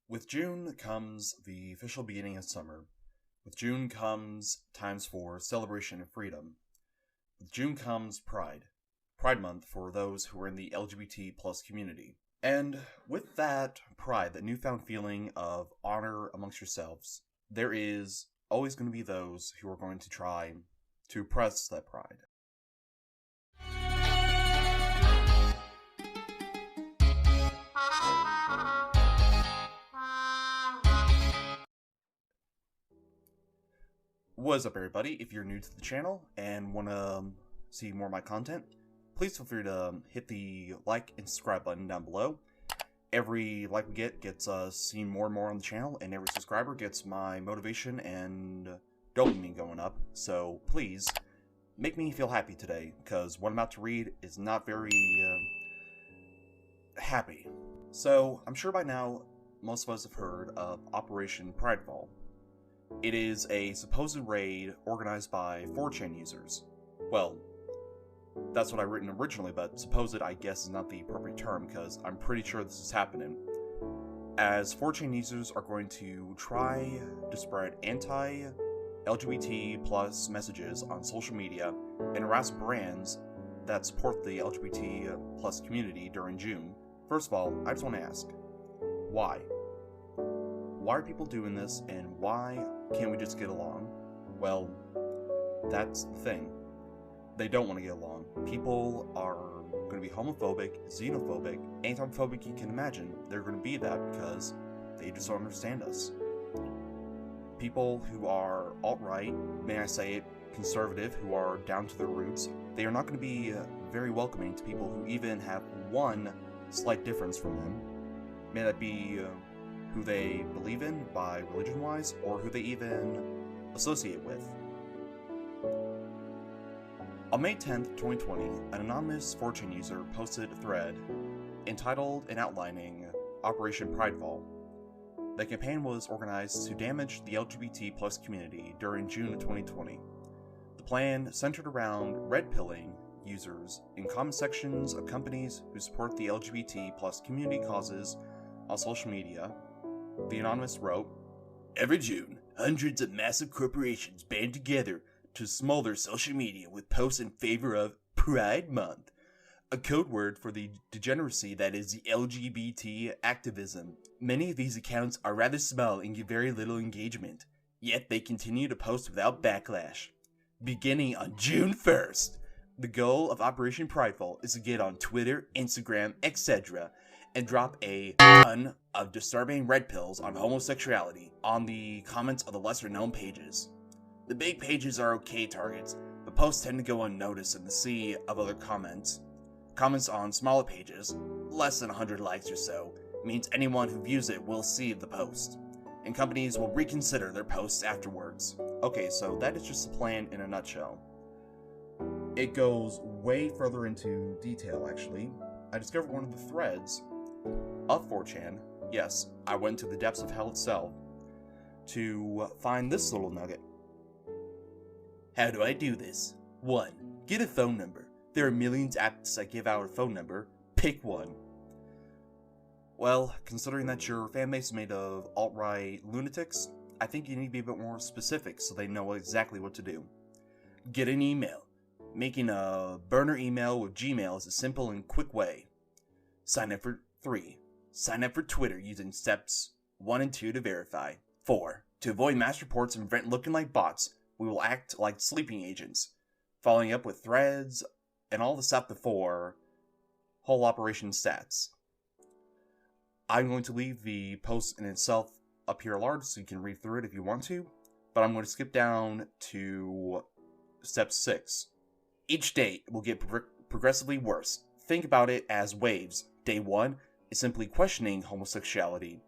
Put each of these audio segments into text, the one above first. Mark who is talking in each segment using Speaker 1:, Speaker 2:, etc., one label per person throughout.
Speaker 1: With June comes the official beginning of summer. With June comes times for celebration and freedom. With June comes Pride. Pride Month for those who are in the LGBT plus community. And with that pride, that newfound feeling of honor amongst yourselves, there is always going to be those who are going to try to oppress that pride. What's up, everybody? If you're new to the channel and want to see more of my content, please feel free to hit the like and subscribe button down below. Every like we get gets us seen more and more on the channel, and every subscriber gets my motivation and dopamine going up. So please make me feel happy today, because what I'm about to read is not very happy. So I'm sure by now most of us have heard of Operation Pridefall. It is a supposed raid organized by 4chan users. Well, that's what I've written originally, but supposed, I guess, is not the appropriate term, because I'm pretty sure this is happening. As 4chan users are going to try to spread anti-LGBT plus messages on social media and harass brands that support the LGBT plus community during June. First of all, I just want to ask, why? Why are people doing this, and why can't we just get along? Well, that's the thing. They don't want to get along. People are going to be homophobic, xenophobic, anti-phobic you can imagine. They're going to be that because they just don't understand us. People who are alt-right, may I say it, conservative, who are down to their roots, they are not going to be very welcoming to people who even have one slight difference from them. May that be who they believe in by religion-wise, or who they even associate with. On May 10th, 2020, an anonymous 4chan user posted a thread entitled and outlining Operation Pridefall. The campaign was organized to damage the LGBT plus community during June of 2020. The plan centered around red-pilling users in comment sections of companies who support the LGBT plus community causes on social media. The anonymous wrote, "Every June, hundreds of massive corporations band together to smother social media with posts in favor of Pride Month, a code word for the degeneracy that is the LGBT activism. Many of these accounts are rather small and get very little engagement, yet they continue to post without backlash. Beginning on June 1st, the goal of Operation Pridefall is to get on Twitter, Instagram, etc., and drop a ton of disturbing red pills on homosexuality on the comments of the lesser-known pages. The big pages are okay targets, but posts tend to go unnoticed in the sea of other comments. Comments on smaller pages, less than 100 likes or so, means anyone who views it will see the post, and companies will reconsider their posts afterwards." Okay, so that is just the plan in a nutshell. It goes way further into detail, actually. I discovered one of the threads of 4chan, yes, I went to the depths of hell itself, to find this little nugget. "How do I do this? 1. Get a phone number. There are millions of apps that give out a phone number. Pick one." Well, considering that your fanbase is made of alt-right lunatics, I think you need to be a bit more specific so they know exactly what to do. "Get an email. Making a burner email with Gmail is a simple and quick way. Sign up for 3. Sign up for Twitter using steps 1 and 2 to verify. 4. To avoid mass reports and prevent looking like bots, we will act like sleeping agents, following up with threads and all the stuff before whole operation stats." I'm going to leave the post in itself up here large so you can read through it if you want to, but I'm going to skip down to step 6. Each day will get progressively worse. Think about it as waves. Day 1 is simply questioning homosexuality.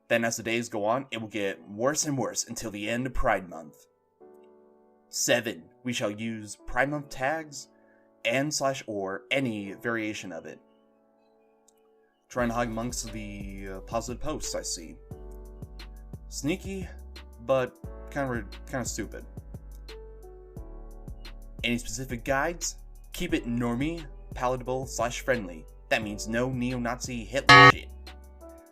Speaker 1: Then as the days go on, it will get worse and worse until the end of Pride Month. 7. We shall use Pride Month tags and/or any variation of it. Trying to hide amongst the positive posts I see. Sneaky, but kind of stupid. Any specific guides? Keep it normie, palatable / friendly. That means no neo-Nazi Hitler shit.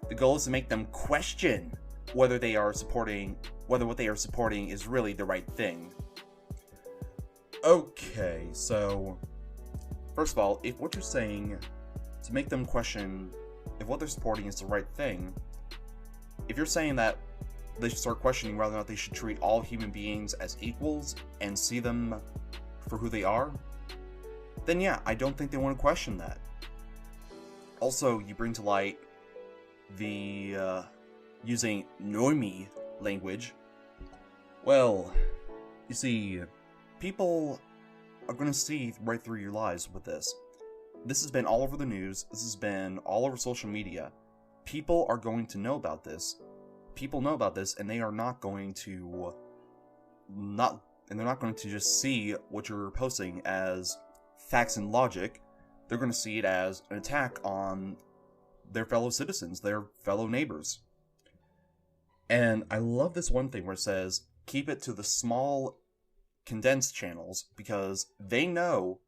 Speaker 1: The goal is to make them question whether what they are supporting is really the right thing. Okay, so first of all, if what you're saying to make them question if what they're supporting is the right thing, if you're saying that they should start questioning whether or not they should treat all human beings as equals and see them for who they are, then yeah, I don't think they want to question that. Also, you bring to light the using normie language. Well, you see, people are going to see right through your lies with this. This has been all over the news. This has been all over social media. People are going to know about this. People know about this, and they are not going to they're not going to just see what you're posting as facts and logic. They're going to see it as an attack on their fellow citizens, their fellow neighbors. And I love this one thing where it says, keep it to the small, condensed channels, because they know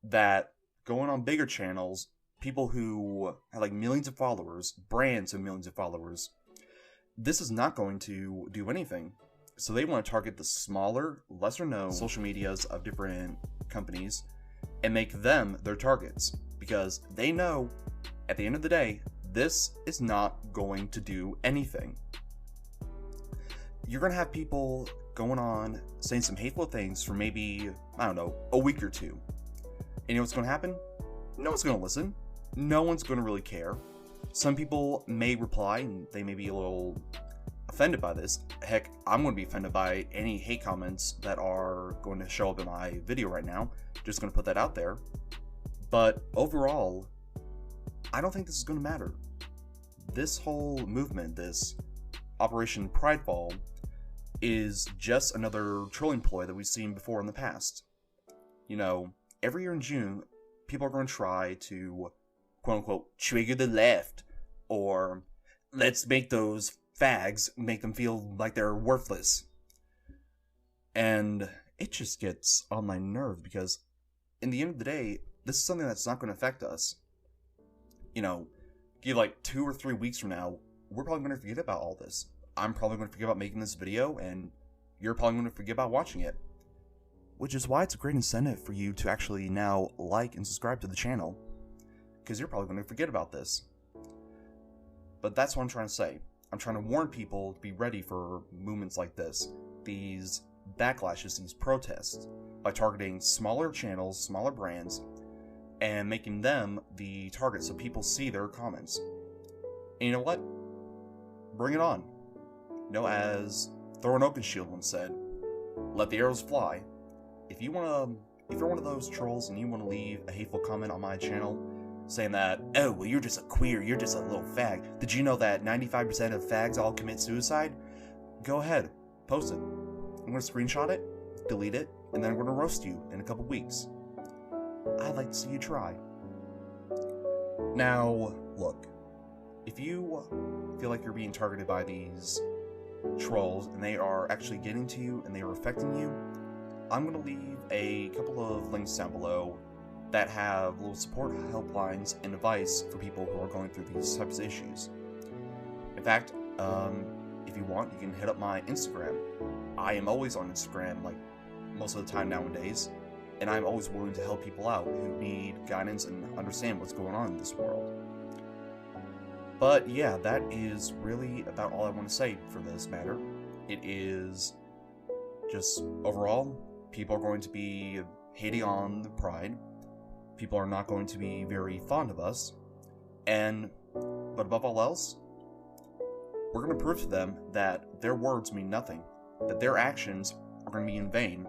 Speaker 1: that going on bigger channels, people who have like millions of followers, brands of millions of followers, this is not going to do anything. So they want to target the smaller, lesser known social medias of different companies and make them their targets, because they know at the end of the day, this is not going to do anything. You're going to have people going on saying some hateful things for maybe, I don't know, a week or two. And you know what's going to happen? No one's going to listen. No one's going to really care. Some people may reply and they may be a little offended by this. Heck, I'm going to be offended by any hate comments that are going to show up in my video right now. Just going to put that out there. But overall, I don't think this is going to matter. This whole movement, this Operation Pridefall, is just another trolling ploy that we've seen before in the past. You know, every year in June, people are going to try to, quote-unquote, trigger the left, or let's make those fags, make them feel like they're worthless. And it just gets on my nerves, because in the end of the day, this is something that's not going to affect us. You know, give like 2 or 3 weeks from now, we're probably going to forget about all this. I'm probably going to forget about making this video, and you're probably going to forget about watching it. Which is why it's a great incentive for you to actually now like and subscribe to the channel, because you're probably going to forget about this. But that's what I'm trying to say. I'm trying to warn people to be ready for movements like this, these backlashes, these protests, by targeting smaller channels, smaller brands, and making them the target so people see their comments. And you know what? Bring it on. You know, as Throw an Oaken Shield once said, let the arrows fly. If you're one of those trolls and you want to leave a hateful comment on my channel saying that, oh, well, you're just a queer, you're just a little fag, did you know that 95% of fags all commit suicide? Go ahead, post it. I'm going to screenshot it, delete it, and then I'm going to roast you in a couple weeks. I'd like to see you try. Now, look, if you feel like you're being targeted by these trolls and they are actually getting to you and they are affecting you, I'm going to leave a couple of links down below that have little support helplines and advice for people who are going through these types of issues. In fact, if you want, you can hit up my Instagram. I am always on Instagram, like most of the time nowadays, and I'm always willing to help people out who need guidance and understand what's going on in this world. But yeah, that is really about all I want to say for this matter. It is just, overall, people are going to be hating on the Pride. People are not going to be very fond of us. But above all else, we're going to prove to them that their words mean nothing. That their actions are going to be in vain.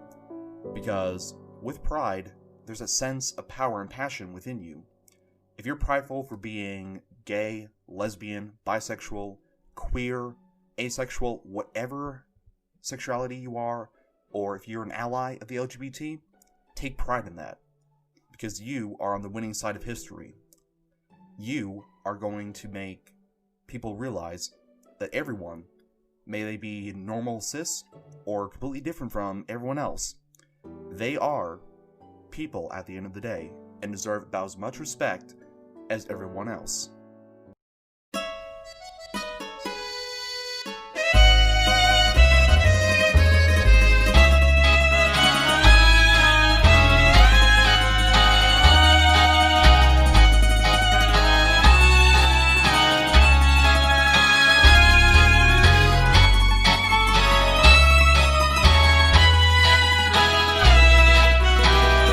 Speaker 1: Because with Pride, there's a sense of power and passion within you. If you're prideful for being gay, lesbian, bisexual, queer, asexual, whatever sexuality you are, or if you're an ally of the LGBT, take pride in that. Because you are on the winning side of history. You are going to make people realize that everyone, may they be normal cis or completely different from everyone else, they are people at the end of the day and deserve about as much respect as everyone else.